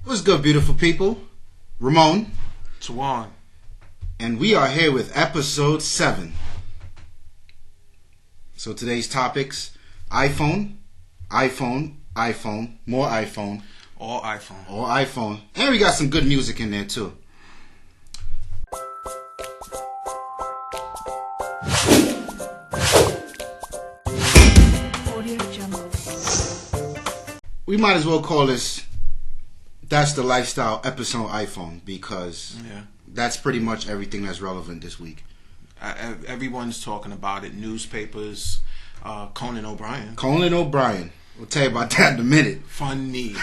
What's good, beautiful people? Ramon. Tawan. And we are here with episode 7. So today's topics: iPhone, more iPhone. All iPhone. All iPhone. And we got some good music in there too. We might as well call this That's the Lifestyle episode iPhone, because that's pretty much everything that's relevant this week. Everyone's talking about it. Newspapers, Conan O'Brien. Conan O'Brien. We'll tell you about that in a minute. Funny.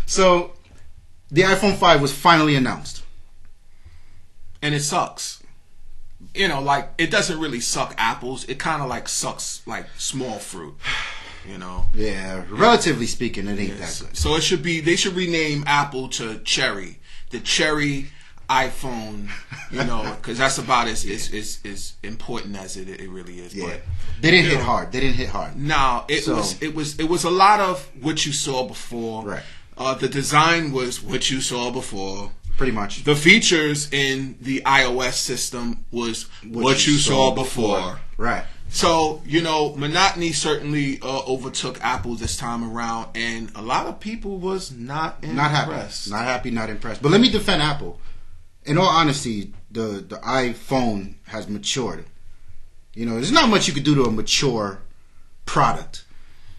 So, the iPhone 5 was finally announced. And it sucks. You know, like, it doesn't really suck apples. It kind of like sucks like small fruit. You know? Yeah, relatively speaking, it ain't that good. So they should rename Apple to Cherry. The Cherry iPhone, you know, because that's about as important as it really is. Yeah. But they didn't hit hard. They didn't hit hard. No, it was a lot of what you saw before. Right. The design was what you saw before. Pretty much. The features in the iOS system was what you saw before. Right. So, you know, monotony certainly overtook Apple this time around, and a lot of people was not impressed. Not happy, not impressed. But let me defend Apple. In all honesty, the iPhone has matured. You know, there's not much you could do to a mature product.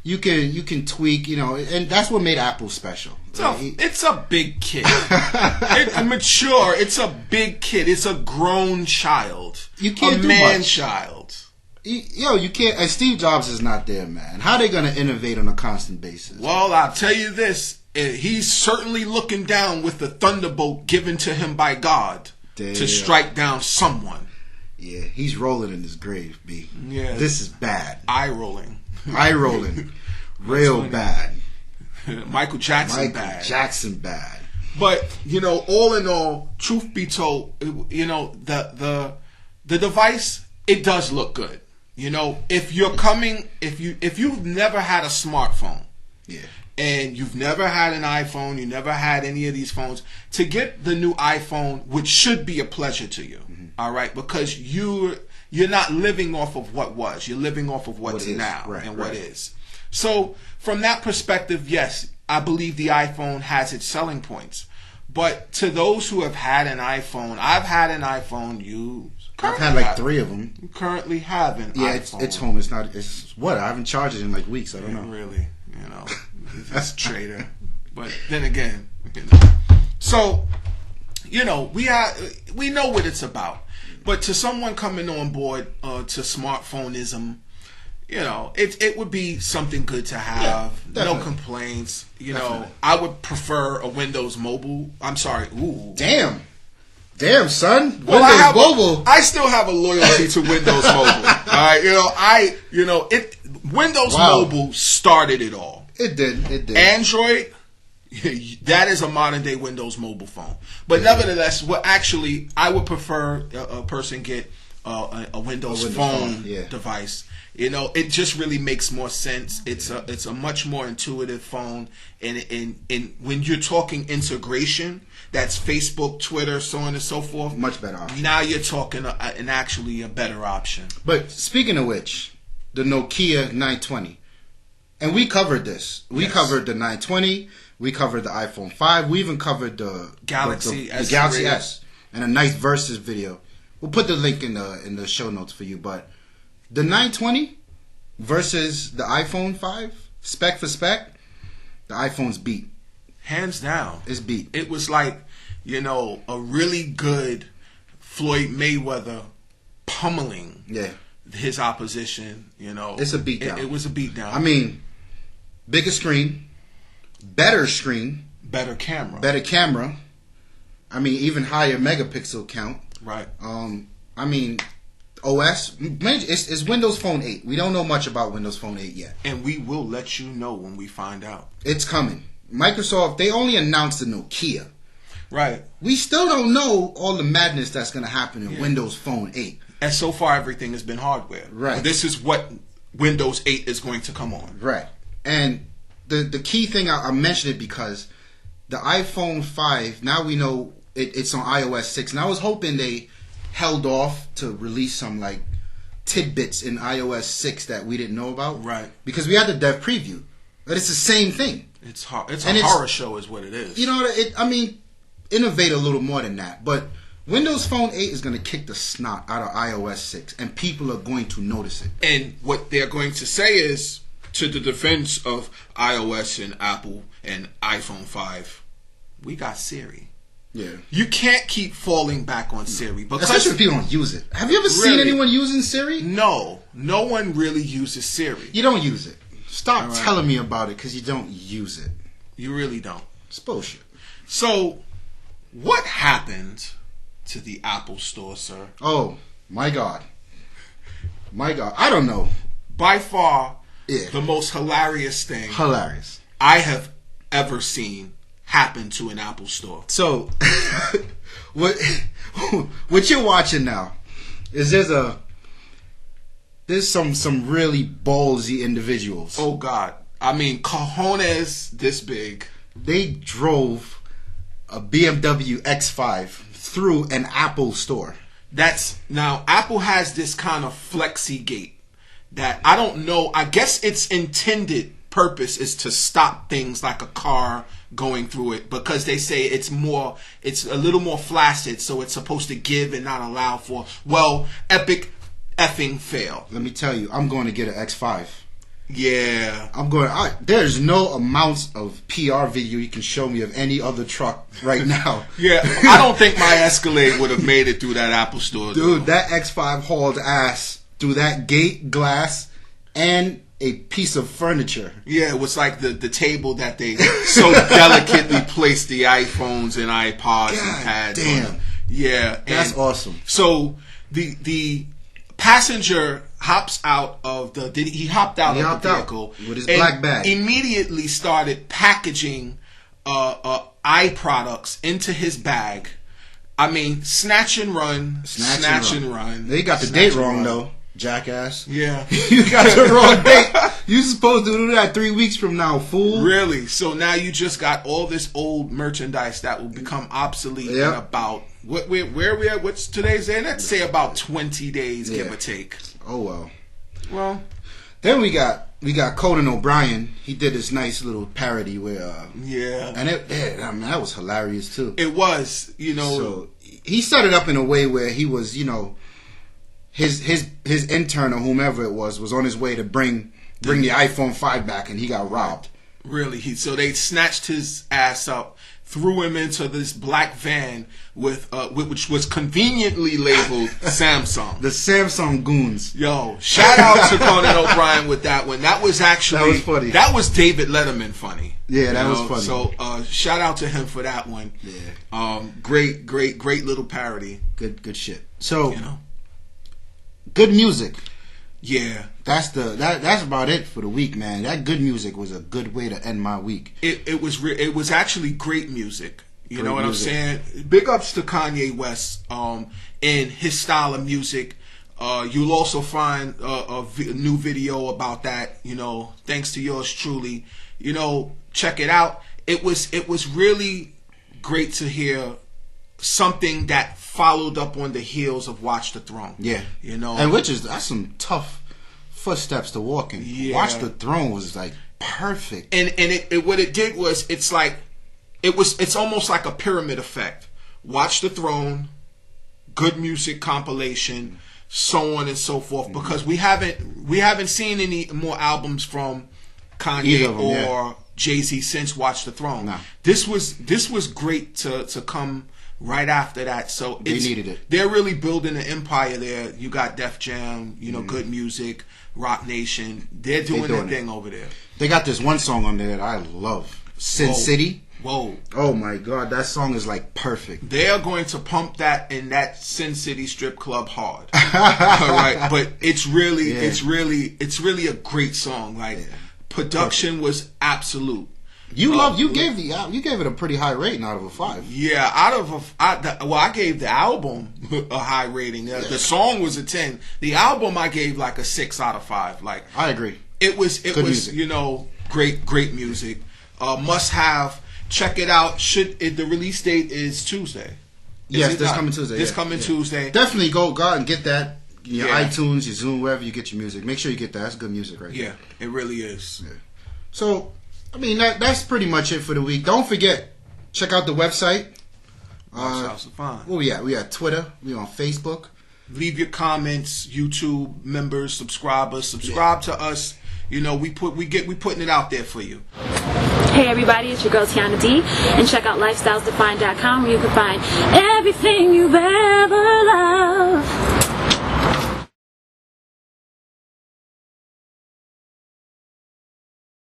You can tweak, you know, and that's what made Apple special. It's a big kid. It's mature. It's a big kid. It's a grown child. You can't do man much. Child. Yo, you can't. And Steve Jobs is not there, man. How are they gonna innovate on a constant basis? Well, I'll tell you this: he's certainly looking down with the thunderbolt given to him by God to strike down someone. Yeah, he's rolling in his grave, B. Yeah, this is bad. Eye rolling, real bad. Michael Jackson bad. But you know, all in all, truth be told, you know, the device, it does look good. You know, if you've never had a smartphone, and you've never had an iPhone, you never had any of these phones, to get the new iPhone, which should be a pleasure to you, all right, because you're not living off of what was, you're living off of what's now and what is. So from that perspective, yes, I believe the iPhone has its selling points. But to those who have had an iPhone, I've had an iPhone. I've had like 3 of them. You currently have an iPhone. It's home. It's what? I haven't charged it in like weeks. I don't know. Really, you know, it's a traitor. But then again, you know. So, you know, we know what it's about. But to someone coming on board to smartphoneism, you know, it would be something good to have. Yeah, no complaints. You know, I would prefer a Windows Mobile. I'm sorry. Ooh. Damn, son. Well, Windows Mobile. I still have a loyalty to Windows Mobile. All right, Windows Mobile started it all. It did. Android, that is a modern day Windows Mobile phone. But nevertheless, I would prefer a person get a Windows phone device. You know, it just really makes more sense. It's a much more intuitive phone, and when you're talking integration, that's Facebook, Twitter, so on and so forth. Much better option. Now you're talking actually a better option. But speaking of which, the Nokia 920, and we covered this. We covered the 920. We covered the iPhone 5. We even covered the Galaxy S. The Galaxy S, and a nice versus video. We'll put the link in the show notes for you, but. The 920 versus the iPhone 5, spec for spec, the iPhone's beat. Hands down. It's beat. It was like, you know, a really good Floyd Mayweather pummeling his opposition, you know. It's a beatdown. It was a beatdown. I mean, bigger screen, better camera. I mean, even higher megapixel count. Right. I mean... OS, it's Windows Phone 8. We don't know much about Windows Phone 8 yet. And we will let you know when we find out. It's coming. Microsoft, they only announced the Nokia. Right. We still don't know all the madness that's going to happen in Windows Phone 8. And so far, everything has been hardware. Right. This is what Windows 8 is going to come on. Right. And the key thing, I mentioned it because the iPhone 5, now we know it's on iOS 6. And I was hoping they held off to release some like tidbits in iOS 6 that we didn't know about. Right. Because we had the dev preview. But it's the same thing. It's a horror show is what it is. You know, I mean, innovate a little more than that. But Windows Phone 8 is going to kick the snot out of iOS 6. And people are going to notice it. And what they're going to say is, to the defense of iOS and Apple and iPhone 5, we got Siri. Yeah. You can't keep falling back on Siri. Because especially if people don't use it. Have you ever seen anyone using Siri? No. No one really uses Siri. You don't use it. Stop telling me about it because you don't use it. You really don't. It's bullshit. So, what happened to the Apple Store, sir? Oh, my God. My God. I don't know. By far, the most hilarious thing I have ever seen happen to an Apple Store. So, what you're watching now is there's some really ballsy individuals. Oh God. I mean, cojones this big. They drove a BMW X5 through an Apple store. Now Apple has this kind of flexi gate that I don't know. I guess its intended purpose is to stop things like a car going through it, because they say it's a little more flaccid, so it's supposed to give and not allow for, epic effing fail. Let me tell you, I'm going to get an X5. Yeah. There's no amounts of PR video you can show me of any other truck right now. Yeah, I don't think my Escalade would have made it through that Apple Store. Dude, though. That X5 hauled ass through that gate, glass, and a piece of furniture. Yeah, it was like the table that they so delicately placed the iPhones and iPods and pads on. Yeah. That's awesome. So the passenger hops out of the vehicle with his black bag. Immediately started packaging eye products into his bag. I mean, snatch and run. They got the date wrong though, jackass. Yeah. You got the wrong date. You supposed to do that 3 weeks from now, fool. Really? So now you just got all this old merchandise that will become obsolete in about where we at? What's today's day? Let's say about 20 days, give or take. Oh well. Well, then we got Conan O'Brien. He did this nice little parody where and that was hilarious too. It was, So he set it up in a way where he was, his intern or whomever it was on his way to bring the iPhone 5 back, and he got robbed. Really? So they snatched his ass up, threw him into this black van which was conveniently labeled Samsung. The Samsung goons. Yo, shout out to Conan O'Brien with that one. That was actually funny. That was David Letterman funny. Yeah, that was funny. So shout out to him for that one. Yeah. Great little parody. Good shit. So good music. Yeah. That's about it for the week, man. That good music was a good way to end my week. It was actually great music. You know what I'm saying? Big ups to Kanye West in his style of music. You'll also find a new video about that, thanks to yours truly. Check it out. It was really great to hear something that followed up on the heels of Watch the Throne. Yeah. And that's some tough footsteps to walk in. Yeah. Watch the Throne was like perfect. And what it did was it's almost like a pyramid effect. Watch the Throne, good music compilation, so on and so forth. Because we haven't seen any more albums from Kanye or Jay-Z since Watch the Throne. No. This was great to come right after that. So they needed it. They're really building an empire there. You got Def Jam, good music, Rock Nation. They're doing their thing over there. They got this one song on there that I love, Sin City. Whoa. Oh my God, that song is like perfect. They are going to pump that in that Sin City strip club hard. All right, but it's really a great song. Like production was absolute. You gave it a pretty high rating out of a 5. Yeah, I gave the album a high rating. The song was a 10. The album I gave like a 6 out of 5. Like I agree. It was music. great music. Must have. check it out. The release date is Tuesday? Yes, this coming Tuesday. This coming Tuesday. Definitely go out and get that. Your iTunes, your Zoom, wherever you get your music. Make sure you get that. That's good music right there. Yeah, it really is. Yeah. So, I mean, that's pretty much it for the week. Don't forget, check out the website. House of Fun. Where we at? We at Twitter. We on Facebook. Leave your comments, YouTube members, subscribers. Subscribe to us. You know, we putting it out there for you. Hey everybody, it's your girl Tiana D, and check out lifestylesdefined.com where you can find everything you've ever loved.